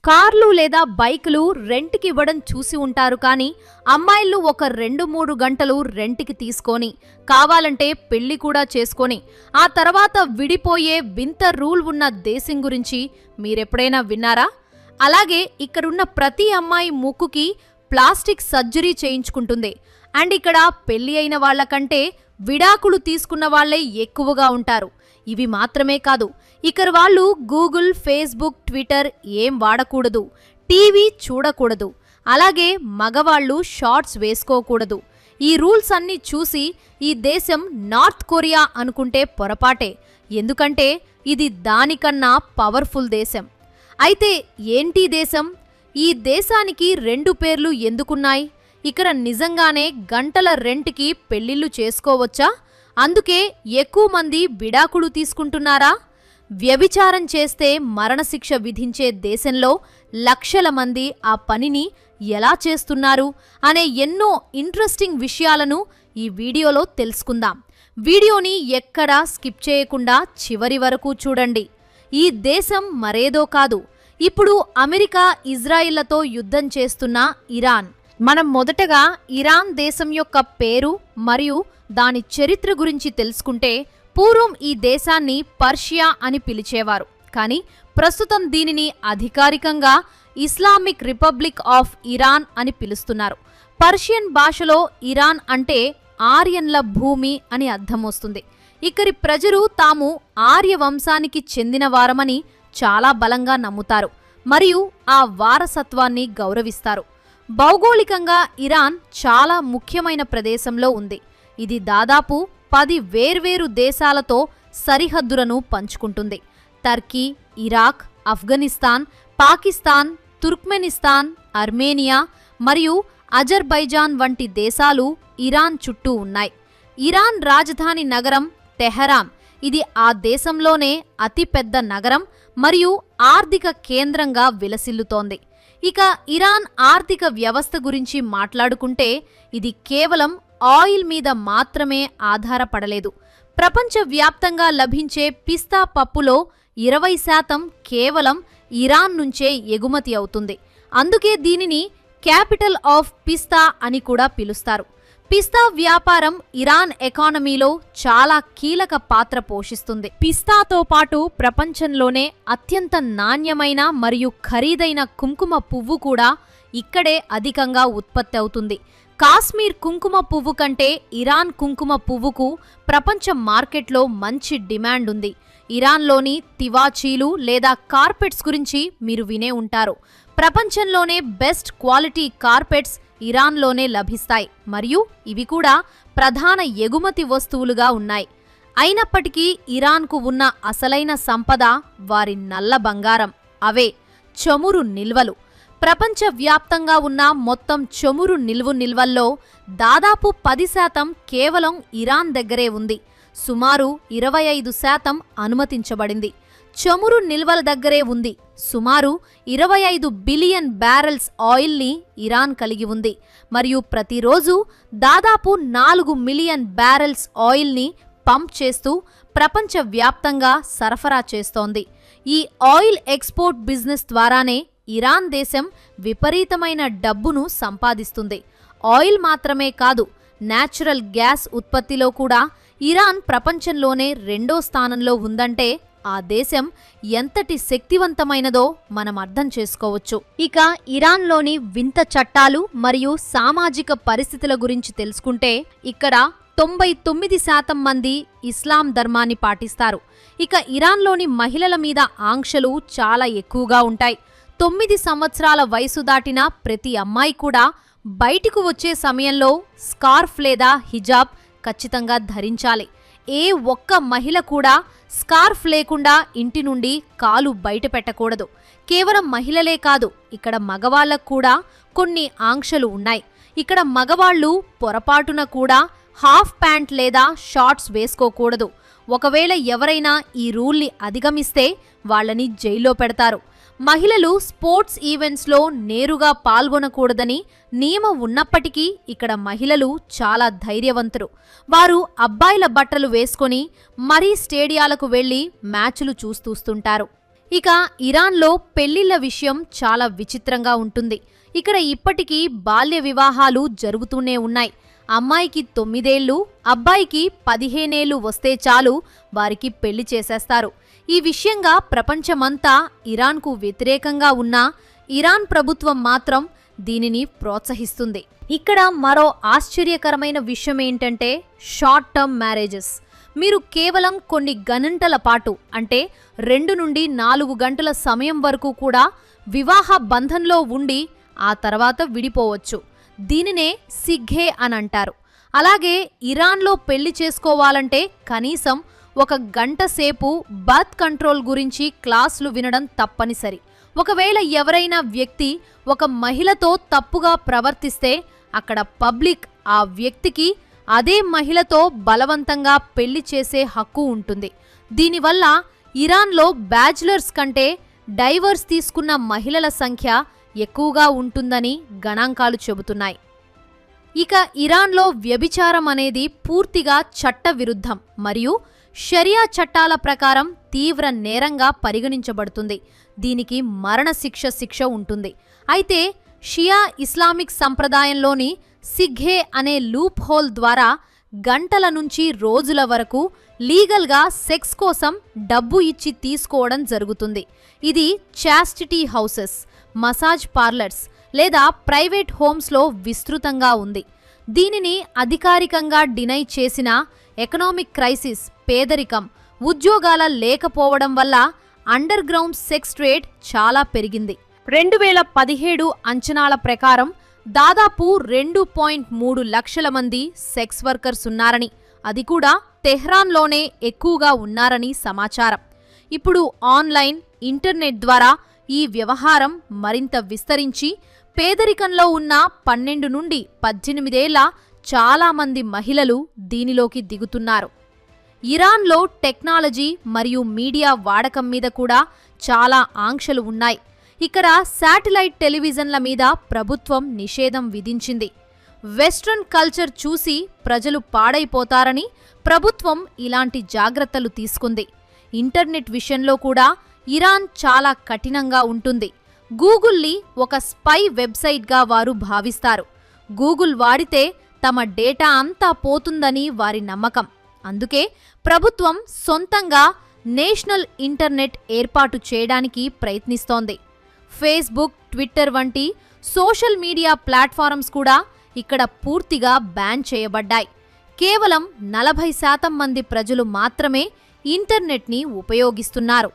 కార్లు లేదా బైకులు రెంట్కి ఇవ్వడం చూసి ఉంటారు కానీ అమ్మాయిలు ఒక 2-3 గంటలు రెంట్కి తీసుకొని కావాలంటే పెళ్లి కూడా చేసుకొని ఆ తర్వాత విడిపోయే వింత రూల్ ఉన్న దేశం గురించి మీరెప్పుడైనా విన్నారా? అలాగే ఇక్కడున్న ప్రతి అమ్మాయి ముక్కుకి ప్లాస్టిక్ సర్జరీ చేయించుకుంటుంది. అండ్ ఇక్కడ పెళ్లి అయిన వాళ్లకంటే విడాకులు తీసుకున్న వాళ్లే ఎక్కువగా ఉంటారు. ఇవి మాత్రమే కాదు, ఇక్కడ వాళ్ళు గూగుల్, ఫేస్బుక్, ట్విట్టర్ ఏం వాడకూడదు, టీవీ చూడకూడదు, అలాగే మగవాళ్లు షార్ట్స్ వేసుకోకూడదు. ఈ రూల్స్ అన్నీ చూసి ఈ దేశం నార్త్ కొరియా అనుకుంటే పొరపాటే, ఎందుకంటే ఇది దానికన్నా పవర్ఫుల్ దేశం. అయితే ఏంటి దేశం? ఈ దేశానికి 2 పేర్లు ఎందుకున్నాయి? ఇక్కడ నిజంగానే గంటల రెంట్కి పెళ్లిళ్లు చేసుకోవచ్చా? అందుకే ఎక్కువ మంది విడాకులు తీసుకుంటున్నారా? వ్యభిచారం చేస్తే మరణశిక్ష విధించే దేశంలో లక్షల మంది ఆ పనిని ఎలా చేస్తున్నారు అనే ఎన్నో ఇంట్రెస్టింగ్ విషయాలను ఈ వీడియోలో తెలుసుకుందాం. వీడియోని ఎక్కడా స్కిప్ చేయకుండా చివరి వరకు చూడండి. ఈ దేశం మరేదో కాదు, ఇప్పుడు అమెరికా ఇజ్రాయిల్లతో యుద్ధం చేస్తున్న ఇరాన్. మనం మొదటగా ఇరాన్ దేశం యొక్క పేరు మరియు దాని చరిత్ర గురించి తెలుసుకుంటే, పూర్వం ఈ దేశాన్ని పర్షియా అని పిలిచేవారు, కానీ ప్రస్తుతం దీనిని అధికారికంగా ఇస్లామిక్ రిపబ్లిక్ ఆఫ్ ఇరాన్ అని పిలుస్తున్నారు. పర్షియన్ భాషలో ఇరాన్ అంటే ఆర్యన్ల భూమి అని అర్థం వస్తుంది. ఇక్కడి ప్రజలు తాము ఆర్య వంశానికి చెందినవారమని చాలా బలంగా నమ్ముతారు మరియు ఆ వారసత్వాన్ని గౌరవిస్తారు. భౌగోళికంగా ఇరాన్ చాలా ముఖ్యమైన ప్రదేశంలో ఉంది. ఇది దాదాపు 10 వేర్వేరు దేశాలతో సరిహద్దులను పంచుకుంటుంది. Turkey, Iraq, Afghanistan, Pakistan, Turkmenistan, Armenia మరియు అజర్బైజాన్ వంటి దేశాలు ఇరాన్ చుట్టూ ఉన్నాయి. ఇరాన్ రాజధాని నగరం తెహరాన్. ఇది ఆ దేశంలోనే అతిపెద్ద నగరం మరియు ఆర్థిక కేంద్రంగా విలసిల్లుతోంది. ఇక ఇరాన్ ఆర్థిక వ్యవస్థ గురించి మాట్లాడుకుంటే, ఇది కేవలం ఆయిల్ మీద మాత్రమే ఆధారపడలేదు. ప్రపంచవ్యాప్తంగా లభించే పిస్తా పప్పులో 20% కేవలం ఇరాన్ నుంచే ఎగుమతి అవుతుంది. అందుకే దీనిని క్యాపిటల్ ఆఫ్ పిస్తా అని కూడా పిలుస్తారు. పిస్తా వ్యాపారం ఇరాన్ ఎకానమీలో చాలా కీలక పాత్ర పోషిస్తుంది. పిస్తాతో పాటు ప్రపంచంలోనే అత్యంత నాణ్యమైన మరియు ఖరీదైన కుంకుమ పువ్వు కూడా ఇక్కడే అధికంగా ఉత్పత్తి అవుతుంది. కాశ్మీర్ కుంకుమ పువ్వు కంటే ఇరాన్ కుంకుమ పువ్వుకు ప్రపంచ మార్కెట్లో మంచి డిమాండ్ ఉంది. ఇరాన్లోని తివాచీలు లేదా కార్పెట్స్ గురించి మీరు వినే ఉంటారు. ప్రపంచంలోనే బెస్ట్ క్వాలిటీ కార్పెట్స్ ఇరాన్లోనే లభిస్తాయి మరియు ఇవి కూడా ప్రధాన ఎగుమతి వస్తువులుగా ఉన్నాయి. అయినప్పటికీ ఇరాన్కు ఉన్న అసలైన సంపద వారి నల్ల బంగారం, అవే చమురు నిల్వలు. ప్రపంచవ్యాప్తంగా ఉన్న మొత్తం చమురు నిల్వల్లో దాదాపు 10% కేవలం ఇరాన్ దగ్గరే ఉంది. సుమారు 25% అనుమతించబడింది. చమురు నిల్వల దగ్గరే ఉంది. సుమారు 25 బిలియన్ బ్యారెల్స్ ఆయిల్ని ఇరాన్ కలిగి ఉంది మరియు ప్రతిరోజు దాదాపు 4 మిలియన్ బ్యారెల్స్ ఆయిల్ని పంప్ చేస్తూ ప్రపంచవ్యాప్తంగా సరఫరా చేస్తోంది. ఈ ఆయిల్ ఎక్స్పోర్ట్ బిజినెస్ ద్వారానే ఇరాన్ దేశం విపరీతమైన డబ్బును సంపాదిస్తుంది. ఆయిల్ మాత్రమే కాదు, నేచురల్ గ్యాస్ ఉత్పత్తిలో కూడా ఇరాన్ ప్రపంచంలోనే 2వ స్థానంలో ఉందంటే ఆ దేశం ఎంతటి శక్తివంతమైనదో మనం అర్థం చేసుకోవచ్చు. ఇక ఇరాన్లోని వింత చట్టాలు మరియు సామాజిక పరిస్థితుల గురించి తెలుసుకుంటే, ఇక్కడ 99% మంది ఇస్లాం ధర్మాన్ని పాటిస్తారు. ఇక ఇరాన్లోని మహిళల మీద ఆంక్షలు చాలా ఎక్కువగా ఉంటాయి. 9 సంవత్సరాల వయసు దాటిన ప్రతి అమ్మాయి కూడా బయటికి వచ్చే సమయంలో స్కార్ఫ్ లేదా హిజాబ్ ఖచ్చితంగా ధరించాలి. ఏ ఒక్క మహిళ కూడా స్కార్ఫ్ లేకుండా ఇంటి నుండి కాలు బయట పెట్టకూడదు. కేవలం మహిళలే కాదు, ఇక్కడ మగవాళ్లకు కూడా కొన్ని ఆంక్షలు ఉన్నాయి. ఇక్కడ మగవాళ్లు పొరపాటున కూడా హాఫ్ ప్యాంట్ లేదా షార్ట్స్ వేసుకోకూడదు. ఒకవేళ ఎవరైనా ఈ రూల్ని అధిగమిస్తే వాళ్ళని జైల్లో పెడతారు. మహిళలు స్పోర్ట్స్ ఈవెంట్స్లో నేరుగా పాల్గొనకూడదని నియమం ఉన్నప్పటికీ ఇక్కడ మహిళలు చాలా ధైర్యవంతులు. వారు అబ్బాయిల బట్టలు వేసుకొని మరీ స్టేడియాలకు వెళ్లి మ్యాచ్లు చూస్తుంటారు. ఇక ఇరాన్లో పెళ్లిళ్ల విషయం చాలా విచిత్రంగా ఉంటుంది. ఇక్కడ ఇప్పటికీ బాల్య వివాహాలు జరుగుతూనే ఉన్నాయి. అమ్మాయికి 9 ఏళ్లు, అబ్బాయికి 15 ఏళ్లు వస్తే చాలు వారికి పెళ్లి చేసేస్తారు. ఈ విషయంగా ప్రపంచమంతా ఇరాన్కు వ్యతిరేకంగా ఉన్నా ఇరాన్ ప్రభుత్వం మాత్రం దీనిని ప్రోత్సహిస్తుంది. ఇక్కడ మరో ఆశ్చర్యకరమైన విషయం ఏంటంటే షార్ట్ టర్మ్ మ్యారేజెస్. మీరు కేవలం కొన్ని గంటల పాటు అంటే 2 నుండి 4 గంటల సమయం వరకు కూడా వివాహ బంధంలో ఉండి ఆ తర్వాత విడిపోవచ్చు. దీనినే సిగ్హే అని అంటారు. అలాగే ఇరాన్లో పెళ్లి చేసుకోవాలంటే కనీసం 1 గంట సేపు బర్త్ కంట్రోల్ గురించి క్లాసులు వినడం తప్పనిసరి. ఒకవేళ ఎవరైనా వ్యక్తి ఒక మహిళతో తప్పుగా ప్రవర్తిస్తే అక్కడ పబ్లిక్ ఆ వ్యక్తికి అదే మహిళతో బలవంతంగా పెళ్లి చేసే హక్కు ఉంటుంది. దీనివల్ల ఇరాన్లో బ్యాచిలర్స్ కంటే డైవర్స్ తీసుకున్న మహిళల సంఖ్య ఎక్కువగా ఉంటుందని గణాంకాలు చెబుతున్నాయి. ఇక ఇరాన్లో వ్యభిచారం అనేది పూర్తిగా చట్ట విరుద్ధం మరియు షరియా చట్టాల ప్రకారం తీవ్ర నేరంగా పరిగణించబడుతుంది. దీనికి శిక్ష ఉంటుంది. అయితే షియా ఇస్లామిక్ సంప్రదాయంలోని సిగ్హే అనే లూప్ హోల్ ద్వారా గంటల నుంచి రోజుల వరకు లీగల్గా సెక్స్ కోసం డబ్బు ఇచ్చి తీసుకోవడం జరుగుతుంది. ఇది చాస్టిటీ హౌసెస్, మసాజ్ పార్లర్స్ లేదా ప్రైవేట్ హోమ్స్లో విస్తృతంగా ఉంది. దీనిని అధికారికంగా డినై చేసిన ఎకనామిక్ క్రైసిస్, పేదరికం, ఉద్యోగాల లేకపోవడం వల్ల అండర్ గ్రౌండ్ సెక్స్ ట్రేడ్ చాలా పెరిగింది. 2017 అంచనాల ప్రకారం దాదాపు 2.3 లక్షల మంది సెక్స్ వర్కర్స్ ఉన్నారని, అది కూడా తెహ్రాన్లోనే ఎక్కువగా ఉన్నారని సమాచారం. ఇప్పుడు ఆన్లైన్, ఇంటర్నెట్ ద్వారా ఈ వ్యవహారం మరింత విస్తరించి పేదరికంలో ఉన్న 12 నుండి 18 ఏళ్ల చాలామంది మహిళలు దీనిలోకి దిగుతున్నారు. ఇరాన్లో టెక్నాలజీ మరియు మీడియా వాడకం మీద కూడా చాలా ఆంక్షలు ఉన్నాయి. ఇక్కడ శాటిలైట్ టెలివిజన్ల మీద ప్రభుత్వం నిషేధం విధించింది. వెస్ట్రన్ కల్చర్ చూసి ప్రజలు పాడైపోతారని ప్రభుత్వం ఇలాంటి జాగ్రత్తలు తీసుకుంది. ఇంటర్నెట్ విషయంలో కూడా ఇరాన్ చాలా కఠినంగా ఉంటుంది. గూగుల్ని ఒక స్పై వెబ్సైట్గా వారు భావిస్తారు. గూగుల్ వాడితే తమ డేటా అంతా పోతుందని వారి నమ్మకం. అందుకే ప్రభుత్వం సొంతంగా నేషనల్ ఇంటర్నెట్ ఏర్పాటు చేయడానికి ప్రయత్నిస్తోంది. ఫేస్బుక్, ట్విట్టర్ వంటి సోషల్ మీడియా ప్లాట్ఫారమ్స్ కూడా ఇక్కడ పూర్తిగా బ్యాన్ చేయబడ్డాయి. కేవలం 40% మంది ప్రజలు మాత్రమే ఇంటర్నెట్ని ఉపయోగిస్తున్నారు.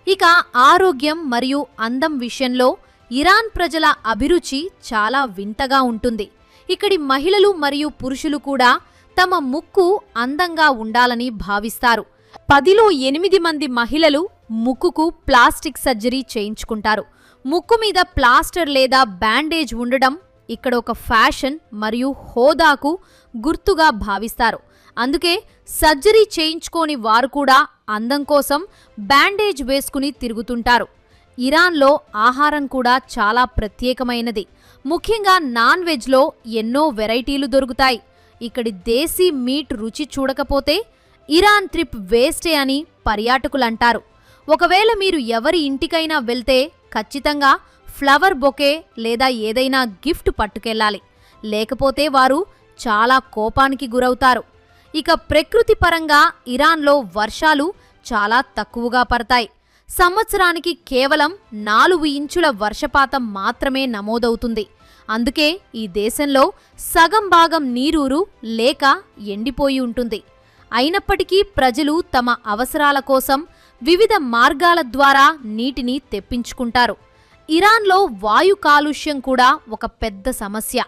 ఇక ఆరోగ్యం మరియు అందం విషయంలో ఇరాన్ ప్రజల అభిరుచి చాలా వింతగా ఉంటుంది. ఇక్కడి మహిళలు మరియు పురుషులు కూడా తమ ముక్కు అందంగా ఉండాలని భావిస్తారు. 10లో 8 మంది మహిళలు ముక్కుకు ప్లాస్టిక్ సర్జరీ చేయించుకుంటారు. ముక్కు మీద ప్లాస్టర్ లేదా బ్యాండేజ్ ఉండడం ఇక్కడ ఒక ఫ్యాషన్ మరియు హోదాకు గుర్తుగా భావిస్తారు. అందుకే సర్జరీ చేయించుకోని వారు కూడా అందం కోసం బ్యాండేజ్ వేసుకుని తిరుగుతుంటారు. ఇరాన్లో ఆహారం కూడా చాలా ప్రత్యేకమైనది. ముఖ్యంగా నాన్ వెజ్లో ఎన్నో వెరైటీలు దొరుకుతాయి. ఇక్కడి దేశీ మీట్ రుచి చూడకపోతే ఇరాన్ ట్రిప్ వేస్టే అని పర్యాటకులంటారు. ఒకవేళ మీరు ఎవరి ఇంటికైనా వెళ్తే ఖచ్చితంగా ఫ్లవర్ బొకే లేదా ఏదైనా గిఫ్ట్ పట్టుకెళ్ళాలి. లేకపోతే వారు చాలా కోపానికి గురవుతారు. ఇక ప్రకృతి పరంగా ఇరాన్లో వర్షాలు చాలా తక్కువగా పడతాయి. సంవత్సరానికి కేవలం 4 ఇంచుల వర్షపాతం మాత్రమే నమోదవుతుంది. అందుకే ఈ దేశంలో సగం భాగం నీరూరు లేక ఎండిపోయి ఉంటుంది. అయినప్పటికీ ప్రజలు తమ అవసరాల కోసం వివిధ మార్గాల ద్వారా నీటిని తెప్పించుకుంటారు. ఇరాన్లో వాయు కాలుష్యం కూడా ఒక పెద్ద సమస్య.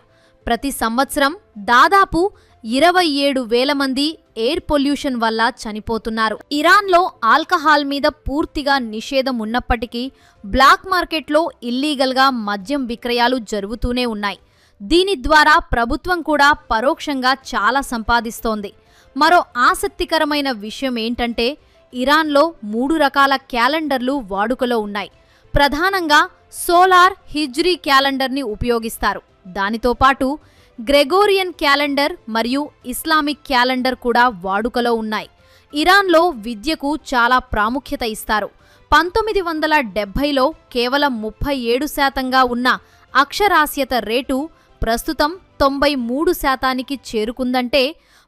ప్రతి సంవత్సరం దాదాపు 27,000 మంది ఎయిర్ పొల్యూషన్ వల్ల చనిపోతున్నారు. ఇరాన్లో ఆల్కహాల్ మీద పూర్తిగా నిషేధం ఉన్నప్పటికీ బ్లాక్ మార్కెట్లో ఇల్లీగల్గా మద్యం విక్రయాలు జరుగుతూనే ఉన్నాయి. దీని ద్వారా ప్రభుత్వం కూడా పరోక్షంగా చాలా సంపాదిస్తోంది. మరో ఆసక్తికరమైన విషయం ఏంటంటే ఇరాన్లో 3 రకాల క్యాలెండర్లు వాడుకలో ఉన్నాయి. ప్రధానంగా సోలార్ హిజ్రీ క్యాలెండర్ని ఉపయోగిస్తారు. దానితో పాటు గ్రెగోరియన్ క్యాలెండర్ మరియు ఇస్లామిక్ క్యాలెండర్ కూడా వాడుకలో ఉన్నాయి. ఇరాన్లో విద్యకు చాలా ప్రాముఖ్యత ఇస్తారు. 1970లో కేవలం 37%గా ఉన్న అక్షరాస్యత రేటు ప్రస్తుతం 93%కి చేరుకుందంటే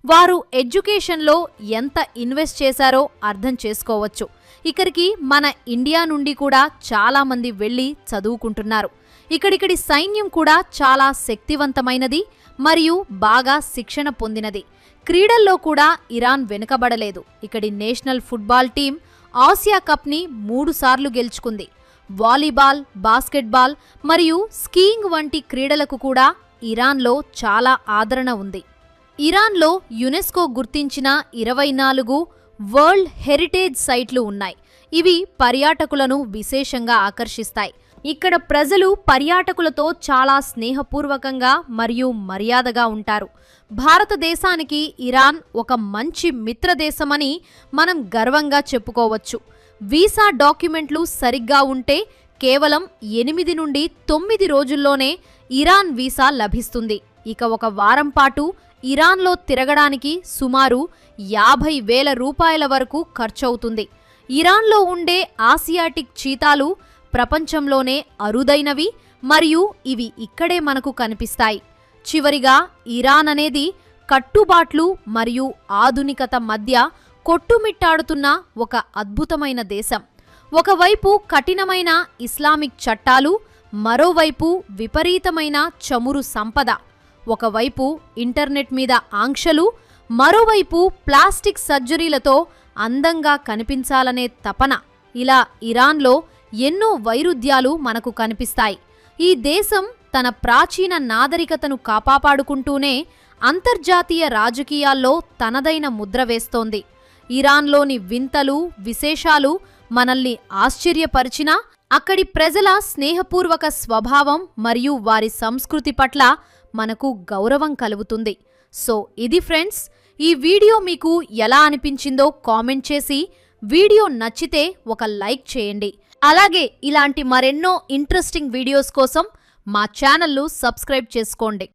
వారు ఎడ్యుకేషన్లో ఎంత ఇన్వెస్ట్ చేశారో అర్థం చేసుకోవచ్చు. ఇక్కడికి మన ఇండియా నుండి కూడా చాలా మంది వెళ్లి చదువుకుంటున్నారు. ఇక్కడి సైన్యం కూడా చాలా శక్తివంతమైనది మరియు బాగా శిక్షణ పొందినది. క్రీడల్లో కూడా ఇరాన్ వెనుకబడలేదు. ఇక్కడి నేషనల్ ఫుట్బాల్ టీం ఆసియా కప్ని 3 సార్లు గెలుచుకుంది. వాలీబాల్, బాస్కెట్బాల్ మరియు స్కీయింగ్ వంటి క్రీడలకు కూడా ఇరాన్లో చాలా ఆదరణ ఉంది. ఇరాన్లో యునెస్కో గుర్తించిన 24 వరల్డ్ హెరిటేజ్ సైట్లు ఉన్నాయి. ఇవి పర్యాటకులను విశేషంగా ఆకర్షిస్తాయి. ఇక్కడ ప్రజలు పర్యాటకులతో చాలా స్నేహపూర్వకంగా మరియు మర్యాదగా ఉంటారు. భారతదేశానికి ఇరాన్ ఒక మంచి మిత్రదేశమని మనం గర్వంగా చెప్పుకోవచ్చు. వీసా డాక్యుమెంట్లు సరిగ్గా ఉంటే కేవలం 8 నుండి 9 రోజుల్లోనే ఇరాన్ వీసా లభిస్తుంది. ఇక ఒక వారం పాటు ఇరాన్లో తిరగడానికి సుమారు 50,000 రూపాయల వరకు ఖర్చవుతుంది. ఇరాన్లో ఉండే ఆసియాటిక్ చీతాలు ప్రపంచంలోనే అరుదైనవి మరియు ఇవి ఇక్కడే మనకు కనిపిస్తాయి. చివరిగా ఇరాన్ అనేది కట్టుబాట్లు మరియు ఆధునికత మధ్య కొట్టుమిట్టాడుతున్న ఒక అద్భుతమైన దేశం. ఒకవైపు కఠినమైన ఇస్లామిక్ చట్టాలు, మరోవైపు విపరీతమైన చమురు సంపద. ఒకవైపు ఇంటర్నెట్ మీద ఆంక్షలు, మరోవైపు ప్లాస్టిక్ సర్జరీలతో అందంగా కనిపించాలనే తపన. ఇలా ఇరాన్లో ఎన్నో వైరుధ్యాలు మనకు కనిపిస్తాయి. ఈ దేశం తన ప్రాచీన నాగరికతను కాపాడుకుంటూనే అంతర్జాతీయ రాజకీయాల్లో తనదైన ముద్ర వేస్తోంది. ఇరాన్లోని వింతలు, విశేషాలు మనల్ని ఆశ్చర్యపరిచినా అక్కడి ప్రజల స్నేహపూర్వక స్వభావం మరియు వారి సంస్కృతి పట్ల మనకు గౌరవం కలుగుతుంది. సో ఇది ఫ్రెండ్స్, ఈ వీడియో మీకు ఎలా అనిపించిందో కామెంట్ చేసి, వీడియో నచ్చితే ఒక లైక్ చేయండి. అలాగే ఇలాంటి మరెన్నో ఇంట్రెస్టింగ్ వీడియోస్ కోసం మా ఛానల్ను సబ్స్క్రైబ్ చేసుకోండి.